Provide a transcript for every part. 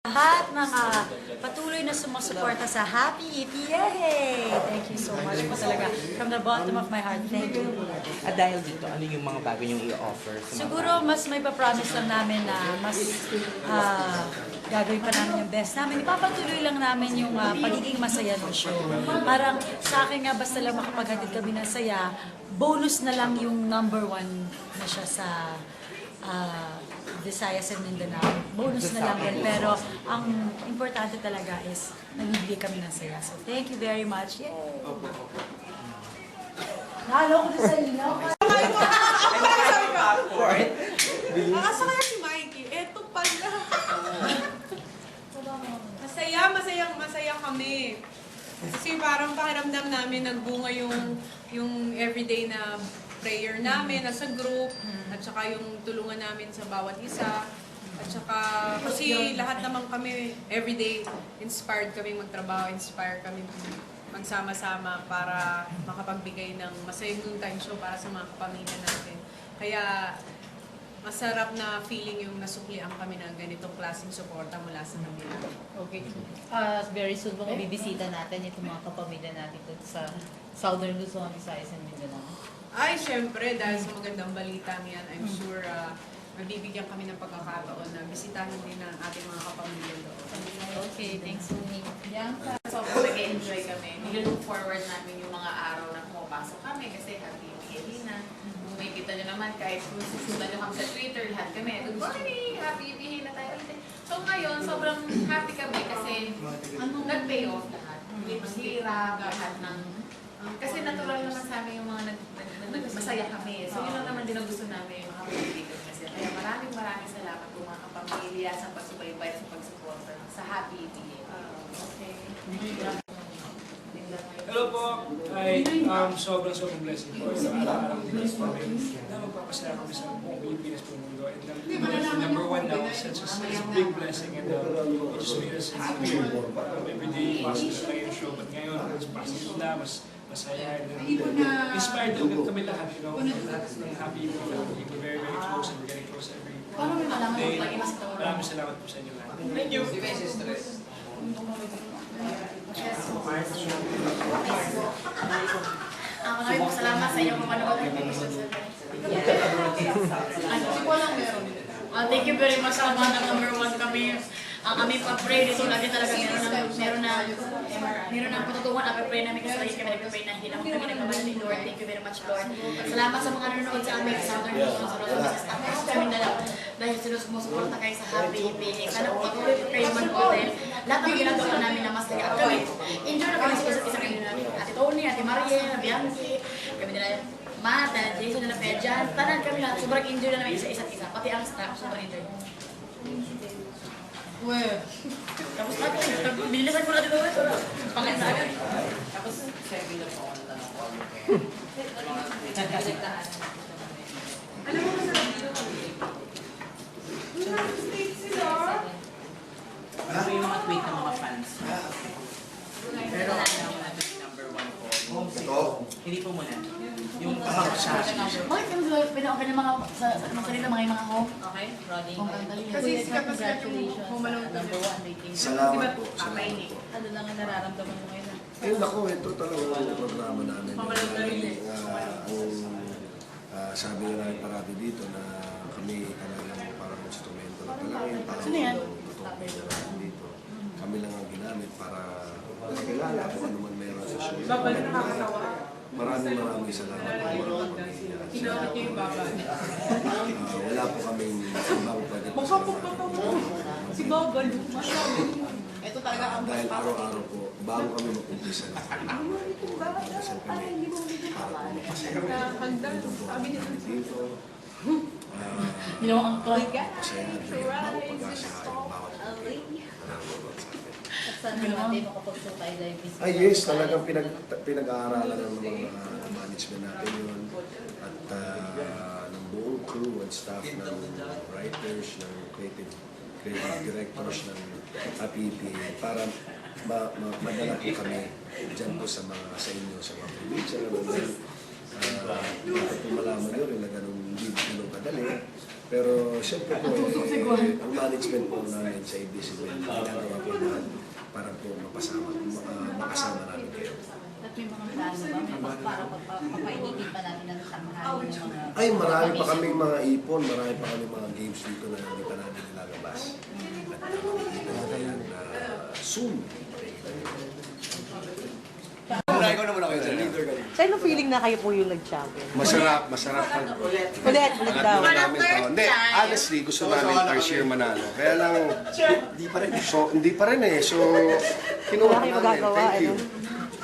Lahat mga patuloy na sumusuporta sa Happy EPA. Thank you so much po talaga. From the bottom of my heart, thank you. At dahil dito, ano yung mga bago niyong i-offer? Siguro mas may papromise lang namin na mas gagawin pa namin yung best namin. Ipapatuloy lang namin yung pagiging masaya ng show. Parang sa akin nga, basta lang makapaghatid kami ng saya, bonus na lang yung number 1 na siya sa Visayas and Mindanao. Bonus na lang din. Pero ang importante talaga is nabibigay kami ng saya. So thank you very much. Yay! Nalo ko na sa ilaw. Asa kaya si Mikey? Eto pala. Masaya kami. Kasi parang pakiramdam namin nagbunga yung everyday na prayer namin nasa group at saka yung tulungan namin sa bawat isa. At saka kasi lahat naman kami everyday inspired kami magtrabaho, inspired kami magsama-sama para makapagbigay ng masayang noontime show para sa mga kapamilya natin. Kaya masarap na feeling yung nasuklian kami ng ganitong klaseng suporta mula sa kanila. Okay. Very soon po bibisita natin itong mga kapamilya natin dito sa Southern Luzon, Visayas and Mindanao. Ay, syempre, dahil sa magandang balita niyan, I'm sure mabibigyan kami ng pagkakataon na bisitahin din ang ating mga kapamilya doon. Okay, thanks so much. Bianca. Sobrang nag-enjoy kami. Nilook forward namin yung mga araw na pumapasok kami kasi happy EPA na. Kung may kita nyo naman, kahit kung susundan nyo kami sa Twitter, lahat kami, good morning, happy EPA na tayo ulit. So ngayon, sobrang happy kami kasi nag-pay off lahat. Mahirap, lahat ng... Kasi natural naman sa amin yung mga masaya kami. So yun lang naman din ang gusto namin yung happy EPA kasi. Kaya maraming salamat po mga kapamilya sa pagsubaybay sa pagsuporta sa happy EPA. Okay. Hello po. Ay, sobrang blessing po. Araw-araw din po kami na magpapasaya kami sa buong Pilipinas po mundo. And number 1 now, such as a big blessing and it just made us happier. Every day, positive na yung show. But ngayon, mas positive na, mas masaya. Inspired din kami lahat, you know, lahat ng happy people. We're very close and we're getting close every day. Maraming salamat po sa inyo lahat. Thank you. Maraming po salamat sa inyong manood ng episode 7. Thank you very much sa mga number 1 kami. Ang aming pag-pray dito lagi talaga meron ng patutungan ang pag-pray namin kasi lagi kami nag-pray na hindi naman kami nagkabali. Lord, thank you very much, Lord. Salamat sa mga nanonood sa amin sa Southern Luzon, sa Rosa, sa staff kami dahil sinusumusuporta kayo sa Happy EPA. Sana po patuloy kayo manood dahil lahat ng ginagawa namin na masaya at kami. Enjoy na kami sa isa't isa kayo namin. Ate Tony, Ate Mariel, Bianchi, kami nila Matt, Jason, nila Pia Jan, tanan kami lahat. Sobrang enjoy na namin sa isa't isa. Pati ang staff, sobrang enjoy. Tapos bilisan ko na dito. Pangit na agad. Tapos, serving na po ako na Alam mo masarap dito kami? United States sila. Ano yung mga tweet ng mga fans? Pero ano natin yung number 1 po. Ito? Hindi po muna. Yung siya. Bakit kami pinaka ng mga kanila mga home? Okay, Roddy. Kasi sikat na sikat yung Number 1, rating. Salamat po. Ano lang ang nararamdaman mo ngayon? Ayun ako, ito talaga ang programa namin. Sabi nga namin parati dito na kami talagang parang instrumento na talaga yung parang totoong namin dito. Kami lang ang ginamit para makilala kung ano man meron sa show. Maraming salamat po mga kapamilya. Kinawit niyo yung baba. Wala po kaming ibang pwede po sa Si Bobol. Ito talaga ang dahil araw-araw po, bago kami mag-umpisa na magdasal kami para po mapasaya Sabi niya. dito. Ginawa ang call ka? Masaya natin yung bawat pag-asa yung bawat nanonood sa atin. At saan natin makapag-show tayo live visit? Ay yes, talagang pinag-aaralan ng mga management natin yun at ng buong crew and staff ng writers, ng creative directors ng Happy EPA para madala po kami dyan po sa inyo, sa mga probinsya. Dito po malaman nyo rin na ganun kadali. Pero siyempre po, ang management po namin sa ABS-CBN, ginagawa po lahat para po makasama namin kayo. At may mga plano ba? Para papainitin pa natin ng tanghali ng mga... Ay, marami pa kaming mga ipon, marami pa kaming mga games dito na hindi pa namin nilalabas. At makikita nyo yan soon. Ikaw naman ako dyan. Leader ka rin. Sa anong feeling na kayo po yung nag-champion? Masarap pag Ulit daw. namin to. Hindi, honestly, gusto namin first year manalo. Kaya lang, hindi pa rin eh. So, kinuha Wala kayo namin. magagawa, Thank you. ano?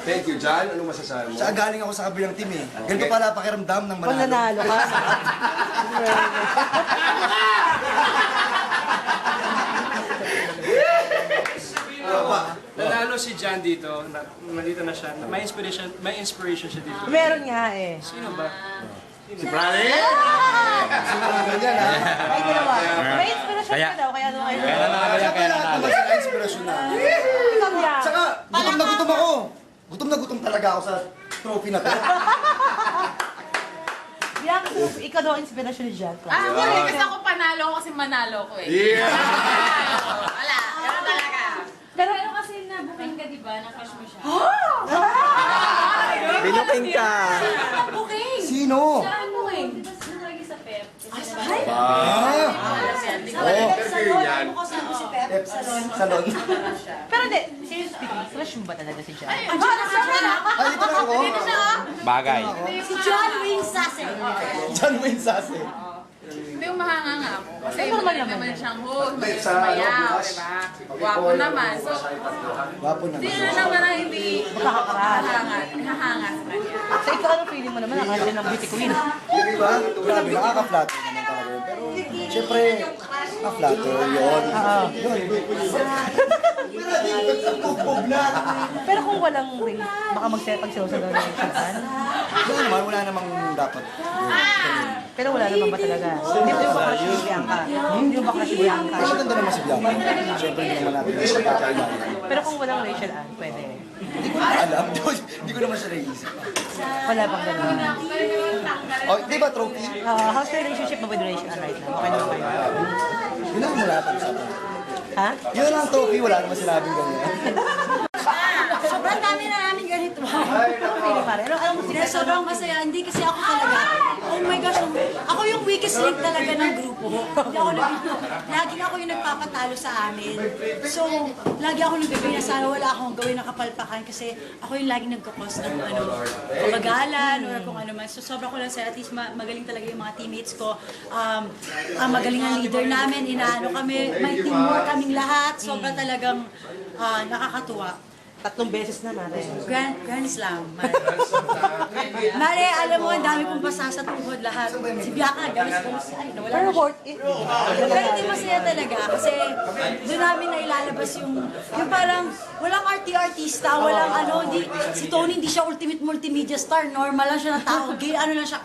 Thank you, John. Ano masasabi mo? Saka galing ako sa kabilang team eh. Ganito pala pakiramdam ng Kung manalo. nanalo ka. Nanalo si John dito, nandito na siya. May inspiration siya dito. Meron nga eh. Sino ba? Si Brady? Ay, dalawa. May inspirasyon ka daw, kaya ano kayo? Kaya naman sila inspirasyon na. Ikaw yan. Saka, gutom na gutom ako. Gutom na gutom talaga ako sa trophy na to. Bianca, ikaw daw ang inspirasyon ni Jack. Ako rin, kasi ako panalo ko kasi manalo ko eh. Yeah! Wala, ganun talaga. Pero kasi nabuking ka, di ba? Na-crush mo siya. Binuking ka. Nabuking! Sino? Saan buking? Di ba lagi sa pep? Salon. pero hindi, seriously speaking, crush mo ba talaga si Jack? Ay, dito na ako. Bagay. Si John Wayne Sase. John Wayne Sase. Hindi yung mahanga nga ako. Kasi Normal magaling naman naman yan. siyang host, magaling sumayaw, di ba? Gwapo naman. So, Gwapo naman. sino naman ang hindi hahanga sa kanya? So ikaw, anong feeling mo naman? Nakasya ng beauty queen. Di ba? Grabe, nakaka-flatter naman talaga yun. Pero, syempre, nakaka-flatter yun. Yun. Pero kung walang ring, baka pagsilosa daw ng siyan. Wala naman, wala namang dapat. Pero wala naman ba talaga? Hindi mo ba crush si Bianca? Hindi mo ba crush si Bianca? Mas maganda naman si Bianca. Syempre, hindi naman natin siya kakailangan. Pero kung walang Rachel Ann, pwede. Hindi ko na alam. Hindi ko naman siya naisip. Wala bang gano'n? Oh, di ba trophy? How's the relationship mo with Rachel Ann right now? Okay naman kayo? Yun lang wala pang usapan. Ha? Yun lang trophy, wala naman sinabing ganyan. Sobrang dami na namin ganito. Anong feeling pare? Anong Hindi, sobrang masaya. Hindi kasi ako talaga. Oh my gosh, ako yung weakest link talaga ng grupo. Hindi ako lagi ako yung nagpapatalo sa amin. So, lagi ako nagbibigay na sana wala akong gawin na kapalpakan kasi ako yung lagi nagkakos ng kabagalan or kung ano man. So, sobrang ko lang sa at least magaling talaga yung mga teammates ko. Ang magaling ang leader namin, inaano kami, may teamwork kaming lahat. Sobrang talagang nakakatuwa. 3 beses na natin. Grand Slam. Mare, alam mo, ang dami kong basa sa tuhod lahat. Si Bianca, galos-galos. Ay, nawala Pero na siya. worth it. Pero hindi masaya talaga kasi doon namin na ilalabas yung parang walang artista, walang ano, si Tony hindi siya ultimate multimedia star, normal lang siya na tao, gay, ano lang siya,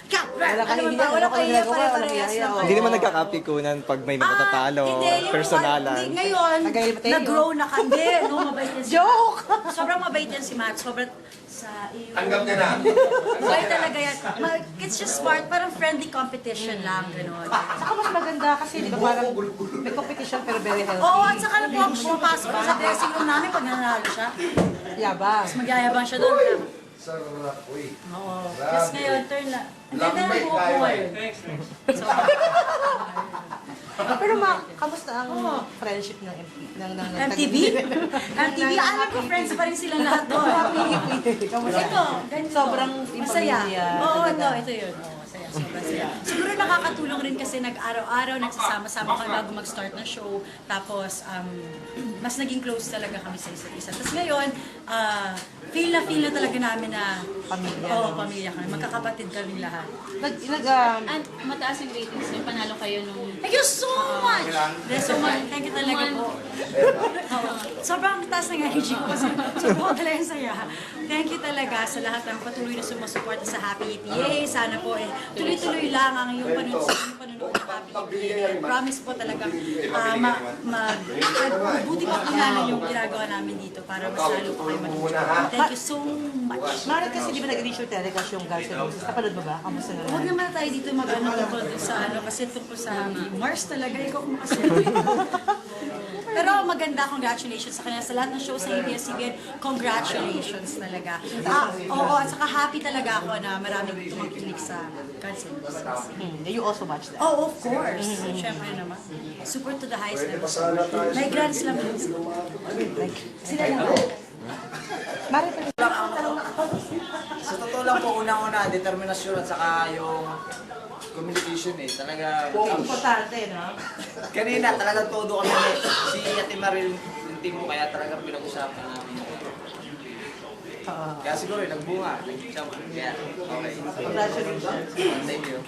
Wala kang hiya, wala kang hiya, ginagawa, pare-parehas hiya, lang. oh. Hindi naman nagkakapikunan pag may matatalo, Hindi, yung personalan. hindi, ngayon, Kagaya Mateo. nag-grow na kami. No, mabait yan si Joke! Sobrang mabait yan si Matt. Sobrang sa iyo. Tanggap niya na. Mabait talaga yan. It's just smart. Parang friendly competition lang. Gano'n. Saka mas maganda kasi di ba parang may competition pero very healthy. Oo, at saka na po ako pumapasok sa dressing room namin pag nanalo siya. Yabang. Mas magyayabang siya doon. Sarap, uy. Oo. Tapos ngayon, turn na. Ang ganda ng buhok ko ngayon. Thanks. Pero kamusta ang friendship ng MTV? MTV, alam ko friends pa rin silang lahat doon. Ito, ganito. Sobrang masaya. pamilya. Oo, ito yun. Oo, masaya, sobrang saya. Siguro nakakatulong rin kasi nag-araw-araw, nagsasama-sama kami bago mag-start ng show. Tapos, mas naging close talaga kami sa isa't isa. Tapos ngayon, feel na talaga namin na Pamilya. Oo, pamilya kami. Magkakapatid kami lahat. And mataas yung ratings niyo, panalo kayo nung... Thank you so much! Thank you talaga po. Sobrang taas ng energy ko kasi sobrang talagang saya. Thank you talaga sa lahat ng patuloy na sumusuporta sa Happy EPA. Sana po tuloy-tuloy lang ang iyong panunood ng Happy EPA. Promise po talagang buti pa po namin yung ginagawa namin dito para mas lalo po kayo mag-enjoy. Thank you so much. Mari kasi di ba nag-issue telecast yung Guns N' Roses? Napanood mo ba? Kamusta na Huwag naman tayo dito mag-ano tungkol sa kasi tungkol sa Mars talaga, ikaw kung makasali. Pero maganda, congratulations sa kanya. Sa lahat ng show sa ABS-CBN, congratulations talaga. Oo, at saka happy talaga ako na maraming tumakinig sa Guns N' Roses. You also watch that? Oh, of course. Siyempre naman. Super to the highest level. May Grand Slam din sila. Sila naman. Mari pa Sa totoo lang po, unang-una, determinasyon at saka yung communication talaga. importante, no? Kanina, talagang todo kami. Si Ate Maril, yung team mo, kaya talagang pinag-usapan namin. Kaya siguro, nagbunga. Nag-jump. Kaya, okay. Congratulations. Thank you.